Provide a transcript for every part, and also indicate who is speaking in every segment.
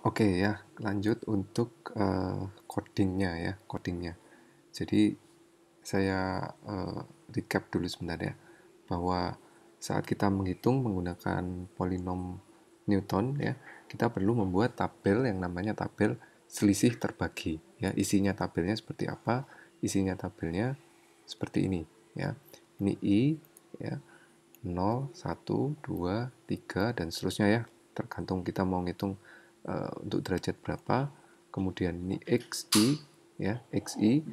Speaker 1: Oke ya, lanjut untuk codingnya ya, codingnya. Jadi saya recap dulu sebentar ya, bahwa saat kita menghitung menggunakan polinom Newton ya, kita perlu membuat tabel yang namanya tabel selisih terbagi ya. Isinya tabelnya seperti apa? Isinya tabelnya seperti ini ya. Ini I ya, 0, 1, 2, 3, dan seterusnya ya. Tergantung kita mau ngitung untuk derajat berapa. Kemudian ini XI ya, XI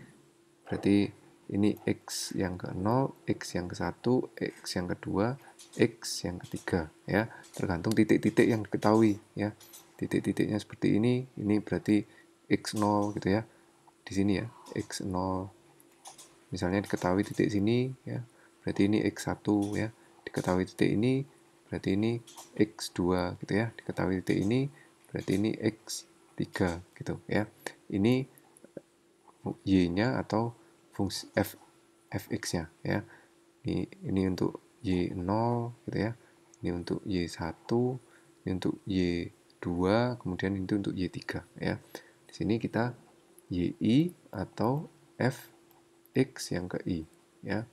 Speaker 1: berarti ini X yang ke-0, X yang ke-1, X yang kedua, X yang ketiga ya. Tergantung titik-titik yang diketahui ya. Titik-titiknya seperti ini berarti X0 gitu ya. Di sini ya, X0 misalnya diketahui titik sini ya, berarti ini X1 ya. Diketahui titik ini berarti ini X2 gitu ya. Diketahui titik ini berarti ini X3 gitu ya. Ini y-nya atau fungsi fx-nya ya. Ini untuk y0 gitu ya. Ini untuk y1, ini untuk y2, kemudian itu untuk y3 ya. Di sini kita yi atau fx yang ke i ya.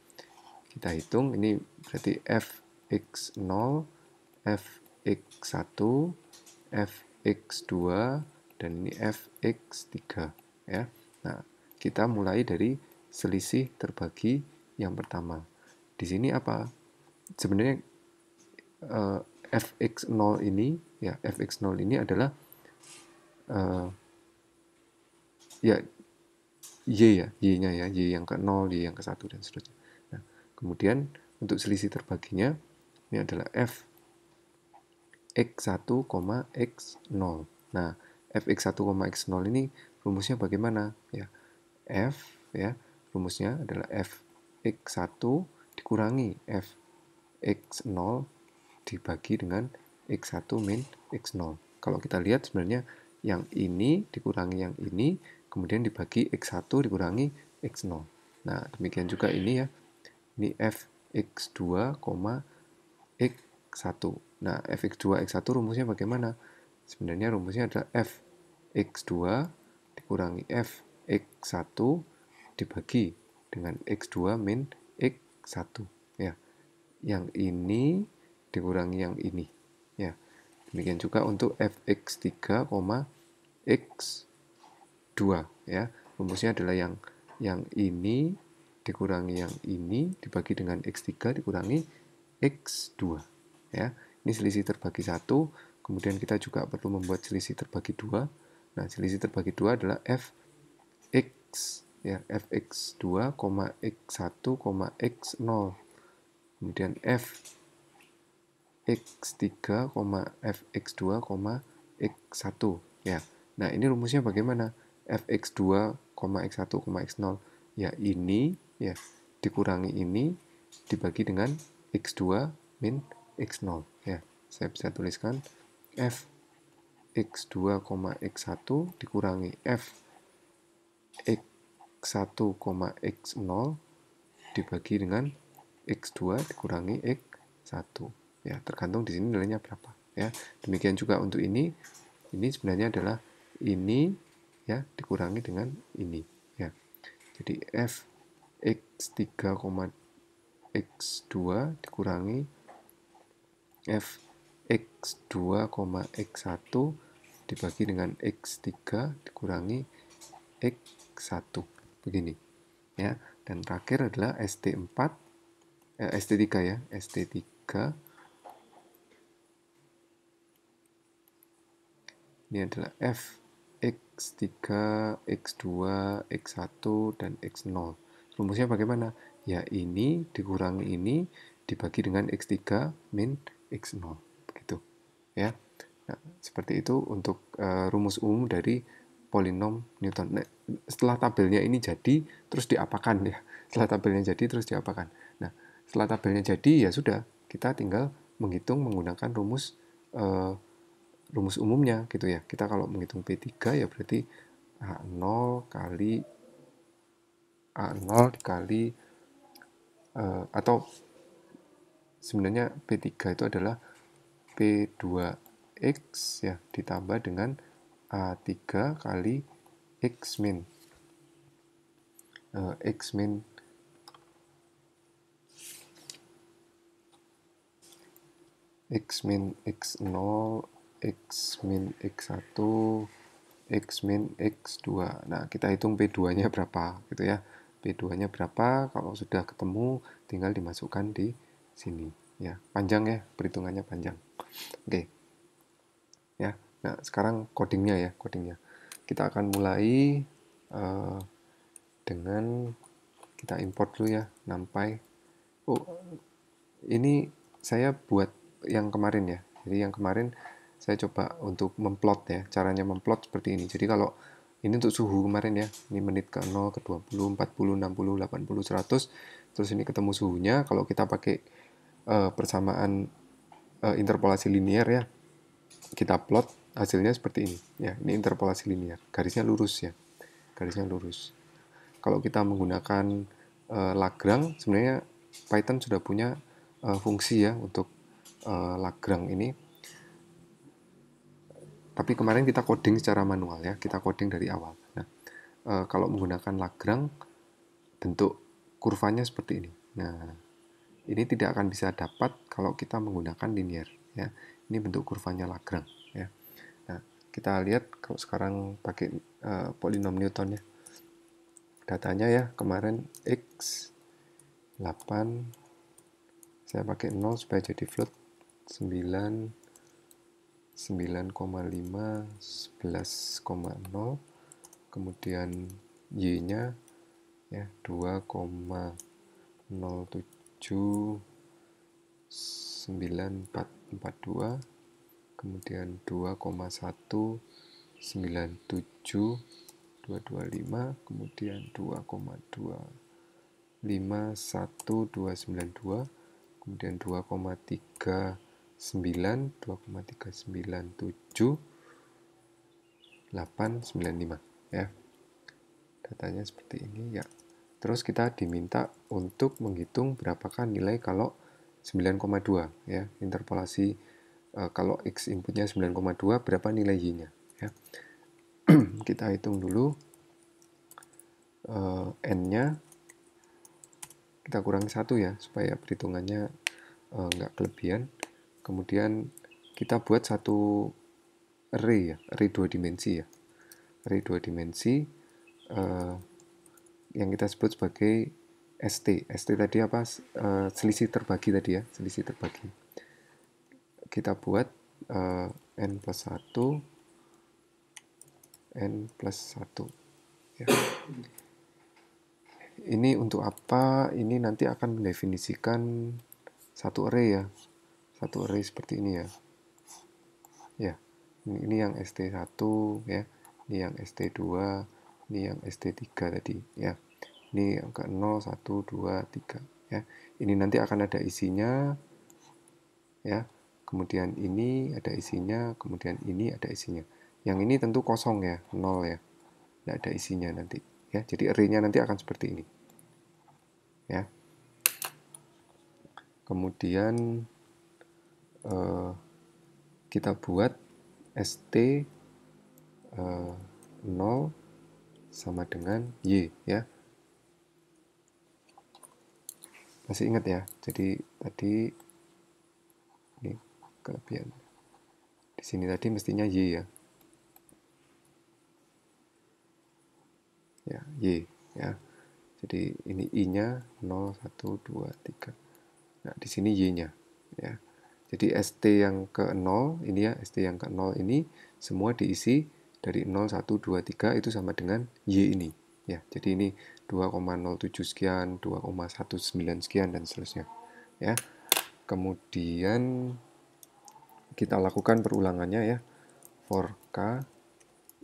Speaker 1: Kita hitung ini berarti fx0, fx1, fx2, dan ini fx3 ya. Nah, kita mulai dari selisih terbagi yang pertama. Di sini apa? Sebenarnya fx0 ini ya, fx0 ini adalah ya y ya, y-nya ya, y yang ke 0, y yang ke 1 dan seterusnya. Nah, kemudian untuk selisih terbaginya ini adalah f x1, x0. Nah, fx1, x0 ini rumusnya bagaimana? Ya, f ya, rumusnya adalah fx1 dikurangi fx0 dibagi dengan x1 min x0. Kalau kita lihat sebenarnya yang ini dikurangi yang ini, kemudian dibagi x1 dikurangi x0. Nah, demikian juga ini ya. Ini fx2, x1. Nah, fx2, x1 rumusnya bagaimana? Sebenarnya rumusnya adalah fx2 dikurangi fx1 dibagi dengan x2 min x1 ya. Yang ini dikurangi yang ini ya. Demikian juga untuk fx3, x2 ya. Rumusnya adalah yang ini dikurangi yang ini dibagi dengan x3 dikurangi x2 ya. Ini selisih terbagi 1, kemudian kita juga perlu membuat selisih terbagi 2. Nah, selisih terbagi 2 adalah fx ya, fx2, x1, x0. Kemudian fx3, fx2, x1 ya. Nah, ini rumusnya bagaimana? fx2, x1, x0 ya, ini ya dikurangi ini dibagi dengan x2 min x0 ya. Saya bisa tuliskan f x2, x1 dikurangi f x1, x0 dibagi dengan x2 dikurangi x1 ya, tergantung di sini nilainya berapa ya. Demikian juga untuk ini sebenarnya adalah ini ya dikurangi dengan ini ya. Jadi f x3, x2 dikurangi f x2, x1 dibagi dengan x3 dikurangi x1 begini ya. Dan terakhir adalah st4 st3 ya, st3 ini adalah f x3, x2, x1 dan x0. Rumusnya bagaimana? Ya, ini dikurangi ini dibagi dengan x3 min x0 begitu ya. Nah, seperti itu untuk rumus umum dari polinom Newton. Nah, setelah tabelnya ini jadi terus diapakan ya. Setelah tabelnya jadi terus diapakan. Nah, setelah tabelnya jadi ya sudah, kita tinggal menghitung menggunakan rumus umumnya gitu ya. Kita kalau menghitung P3 ya berarti A0 kali A0 dikali atau sebenarnya P3 itu adalah P2X ya ditambah dengan A3 kali X min X min X0, X min X1, X min X2. Nah, kita hitung P2-nya berapa gitu ya. P2-nya berapa? Kalau sudah ketemu tinggal dimasukkan di sini ya. Panjang ya, perhitungannya panjang. Oke. Ya. Nah, sekarang codingnya ya, codingnya. Kita akan mulai dengan kita import dulu ya, NumPy. Oh, ini saya buat yang kemarin ya. Jadi yang kemarin saya coba untuk memplot ya. Caranya memplot seperti ini. Jadi kalau ini untuk suhu kemarin ya. Ini menit ke 0, ke 20, 40, 60, 80, 100. Terus ini ketemu suhunya. Kalau kita pakai persamaan interpolasi linear ya. Kita plot hasilnya seperti ini. Ya, ini interpolasi linear. Garisnya lurus ya. Garisnya lurus. Kalau kita menggunakan Lagrange, sebenarnya Python sudah punya fungsi ya untuk Lagrange ini. Tapi kemarin kita coding secara manual ya, kita coding dari awal. Nah, kalau menggunakan Lagrange, bentuk kurvanya seperti ini. Nah, ini tidak akan bisa dapat kalau kita menggunakan linear ya. Ini bentuk kurvanya Lagrange ya. Nah, kita lihat kalau sekarang pakai polinom Newton ya. Datanya ya, kemarin X 8, saya pakai 0 supaya jadi float, 9, 9,5, 11,0, kemudian Y-nya ya 2,07, 9442, kemudian 2,197, 225, kemudian 2,251,292, kemudian 2,39, 2,397, 895 ya. Datanya seperti ini ya. Terus kita diminta untuk menghitung berapakah nilai kalau 9,2 ya. Interpolasi kalau X inputnya 9,2 berapa nilai Y-nya ya. Kita hitung dulu N-nya, kita kurangi 1 ya supaya perhitungannya nggak kelebihan. Kemudian kita buat satu array ya, array 2 dimensi ya. Array 2 dimensi yang kita sebut sebagai ST. ST tadi apa? Selisih terbagi tadi ya, selisih terbagi. Kita buat N plus 1, N plus 1 ya. Ini untuk apa? Ini nanti akan mendefinisikan satu array ya. Satu array seperti ini ya. Ya, ini yang ST1 ya. Ini yang ST2, ini yang ST3 tadi ya. Ini yang ke 0, 1, 2, 3 ya. Ini nanti akan ada isinya ya. Kemudian ini ada isinya, kemudian ini ada isinya. Yang ini tentu kosong ya, 0 ya. Tidak ada isinya nanti ya. Jadi array-nya nanti akan seperti ini. Ya. Kemudian kita buat ST 0 sama dengan Y ya. Masih ingat ya? Jadi tadi ini kelebihan. Di sini tadi mestinya Y ya. Ya, Y ya. Jadi ini I-nya 0, 1, 2, 3. Nah, di sini Y-nya ya. Jadi ST yang ke 0 ini ya, ST yang ke 0 ini semua diisi dari 0, 1, 2, 3 itu sama dengan Y ini. Ya, jadi ini 2,07 sekian, 2,19 sekian dan seterusnya. Ya. Kemudian kita lakukan perulangannya ya. For K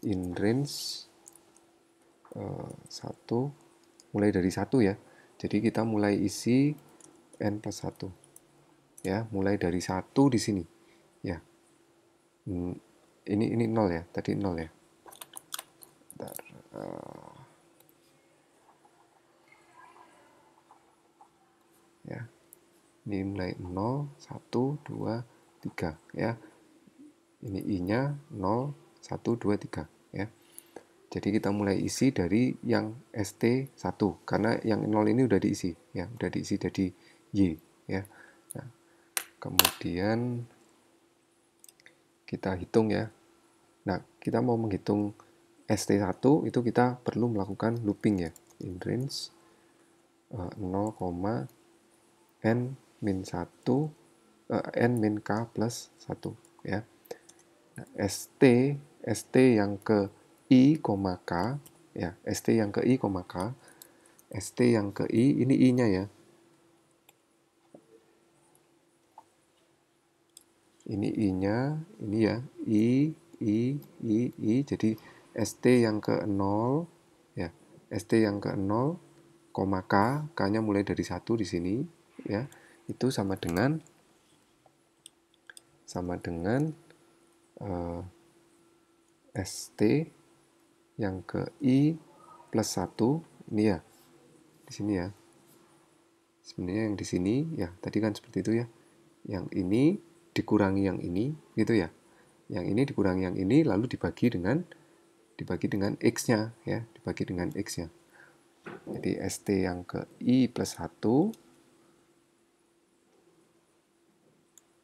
Speaker 1: in range 1 mulai dari 1 ya. Jadi kita mulai isi N plus 1. Ya, mulai dari 1 di sini. Ya. Ini 0 ya, tadi 0 ya. Bentar, ya. Ini mulai 0, 1, 2, 3 ya. Ini I-nya 0, 1, 2, 3 ya. Jadi kita mulai isi dari yang ST1 karena yang 0 ini udah diisi ya, udah diisi jadi Y ya. Nah, kemudian kita hitung ya. Nah, kita mau menghitung ST1 itu kita perlu melakukan looping ya. In range 0, n min 1 n min k plus 1 ya. Nah, ST yang ke I, K ya, ST yang ke I, K, ST yang ke I, ini I-nya ya. Ini I-nya, ini ya, I, jadi ST yang ke 0 ya, ST yang ke 0, K, K-nya mulai dari 1 di sini ya. Itu sama dengan ST yang ke I plus 1 ini ya. Di sini ya. Sebenarnya yang di sini ya, tadi kan seperti itu ya. Yang ini dikurangi yang ini gitu ya. Yang ini dikurangi yang ini lalu dibagi dengan X-nya ya, dibagi dengan X-nya. Jadi ST yang ke I plus 1,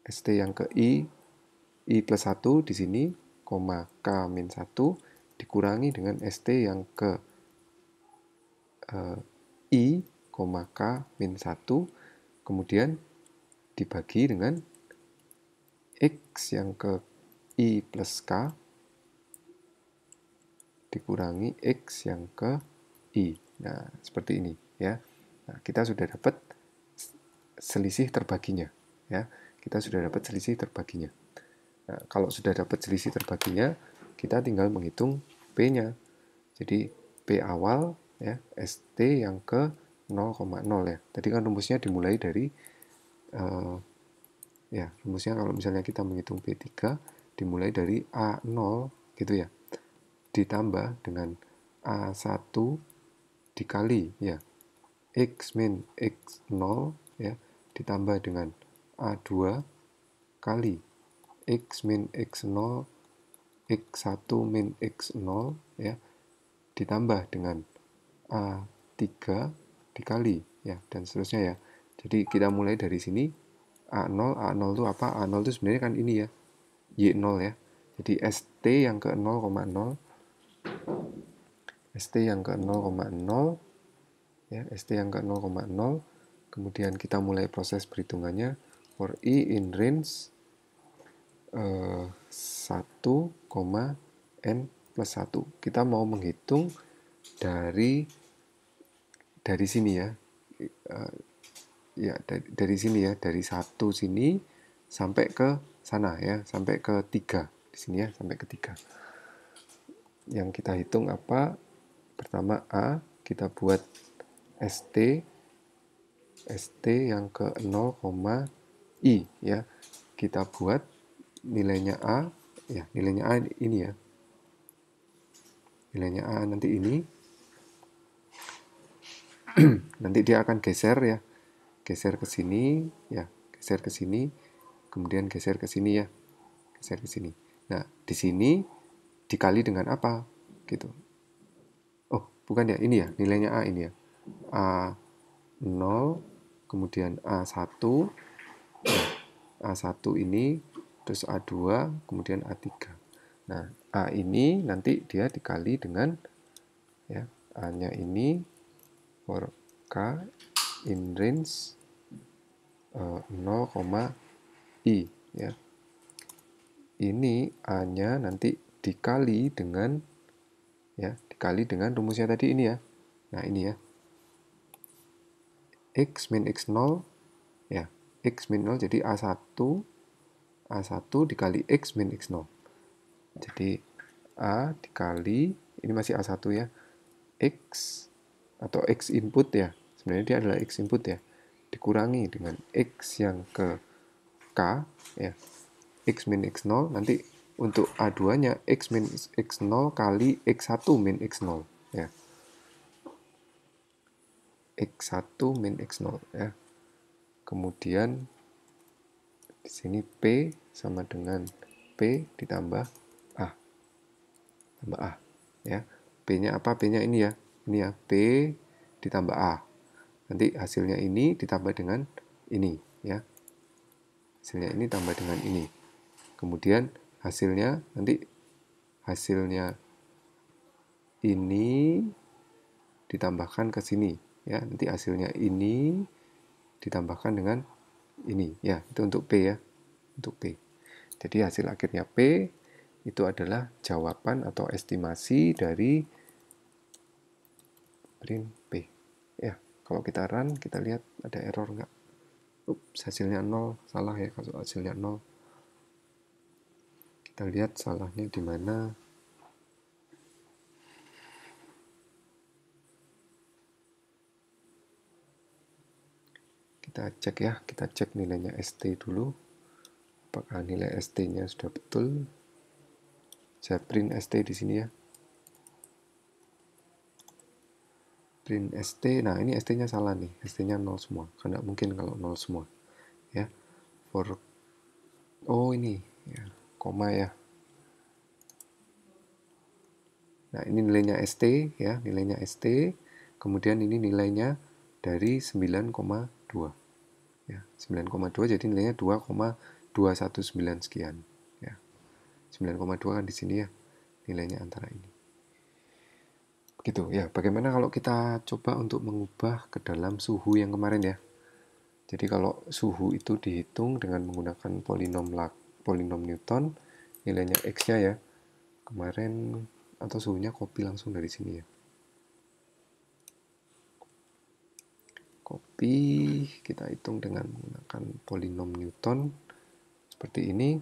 Speaker 1: ST yang ke I plus 1 di sini, K min 1 dikurangi dengan ST yang ke I, K min 1, kemudian dibagi dengan X yang ke I plus K dikurangi X yang ke I. Nah, seperti ini ya. Nah, kita sudah dapat selisih terbaginya ya. Kita sudah dapat selisih terbaginya. Nah, kalau sudah dapat selisih terbaginya, kita tinggal menghitung P-nya. Jadi P awal ya, ST yang ke 0,0 ya. Tadi kan rumusnya dimulai dari ya, rumusnya kalau misalnya kita menghitung P3 dimulai dari A0 gitu ya. Ditambah dengan A1 dikali ya X min X0 ya, ditambah dengan A2 kali X min X0 X1 min X0 ya, ditambah dengan A3 dikali ya, dan seterusnya ya. Jadi kita mulai dari sini A0 itu apa? A0 itu sebenarnya kan ini ya, Y0 ya. Jadi ST yang ke 0,0 ST yang ke 0,0 ya, ST yang ke 0,0, kemudian kita mulai proses perhitungannya for I in range 1, N plus 1. Kita mau menghitung dari sini ya. Ya, dari sini ya, dari 1 sini sampai ke sana ya, sampai ke 3 di sini ya, sampai ke 3. Yang kita hitung apa? Pertama A, kita buat ST yang ke 0, I ya. Kita buat nilainya A ya, nilainya A ini ya. Nilainya A nanti ini. Nanti dia akan geser ya. Geser ke sini ya, geser ke sini, kemudian geser ke sini ya. Geser ke sini. Nah, di sini dikali dengan apa? Gitu. Oh, bukan ya, ini ya, nilainya A ini ya. A0, kemudian A1, A1 ini, terus A2, kemudian A3. Nah, A ini nanti dia dikali dengan ya, A-nya ini for K in range 0, I ya. Ini A-nya nanti dikali dengan ya, dikali dengan rumusnya tadi ini ya. Nah, ini ya. X min X0 ya. X min 0 jadi A1 dikali X min X0. Jadi A dikali, ini masih A1 ya, X atau X input ya, sebenarnya dia adalah X input ya, dikurangi dengan X yang ke K ya, X min X0, nanti untuk A2 nya X min X0 kali X1 min X0 ya, X1 min X0 ya. Kemudian di sini P sama dengan P ditambah A tambah A ya. P-nya apa? P-nya ini ya. Ini ya, P ditambah A. Nanti hasilnya ini ditambah dengan ini ya. Hasilnya ini tambah dengan ini. Kemudian hasilnya nanti hasilnya ini ditambahkan ke sini ya. Nanti hasilnya ini ditambahkan dengan ini ya. Itu untuk P ya. Untuk P. Jadi hasil akhirnya P itu adalah jawaban atau estimasi dari print P. Ya, kalau kita run, kita lihat ada error nggak? Ups, hasilnya 0, salah ya kalau hasilnya 0. Kita lihat salahnya di mana. Kita cek ya, kita cek nilainya ST dulu. Apakah nilai ST-nya sudah betul? Saya print ST di sini ya. Print ST, nah ini ST-nya salah nih, ST-nya 0 semua. Karena mungkin kalau 0 semua. Ya, for oh ini ya, koma ya. Nah, ini nilainya ST ya, nilainya ST. Kemudian ini nilainya dari 9,2. Ya, 9,2 jadi nilainya 2,219 sekian ya. 9,2 kan di sini ya nilainya antara ini. Begitu ya. Bagaimana kalau kita coba untuk mengubah ke dalam suhu yang kemarin ya. Jadi kalau suhu itu dihitung dengan menggunakan polinom Newton, nilainya X-nya ya. Kemarin atau suhunya copy langsung dari sini ya. Copy, kita hitung dengan menggunakan polinom Newton. Seperti ini.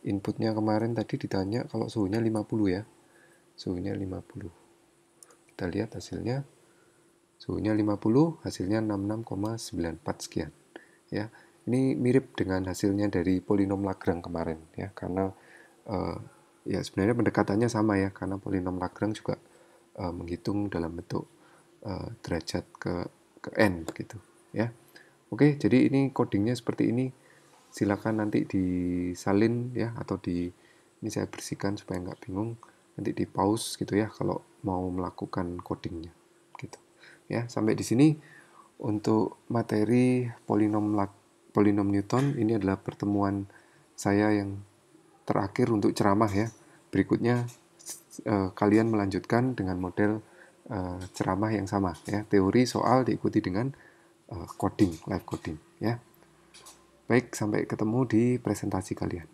Speaker 1: Inputnya kemarin tadi ditanya kalau suhunya 50 ya. Suhunya 50. Kita lihat hasilnya. Suhunya 50, hasilnya 66,94 sekian. Ya, ini mirip dengan hasilnya dari polinom Lagrange kemarin ya, karena ya sebenarnya pendekatannya sama ya, karena polinom Lagrange juga menghitung dalam bentuk derajat ke n gitu ya. Oke, jadi ini codingnya seperti ini. Silakan nanti disalin ya, atau ini saya bersihkan supaya nggak bingung. Nanti di pause gitu ya kalau mau melakukan codingnya gitu. Ya, sampai di sini untuk materi polinom Newton. Ini adalah pertemuan saya yang terakhir untuk ceramah ya. Berikutnya kalian melanjutkan dengan model ceramah yang sama ya. Teori soal diikuti dengan coding, live coding ya. Baik, sampai ketemu di presentasi kalian.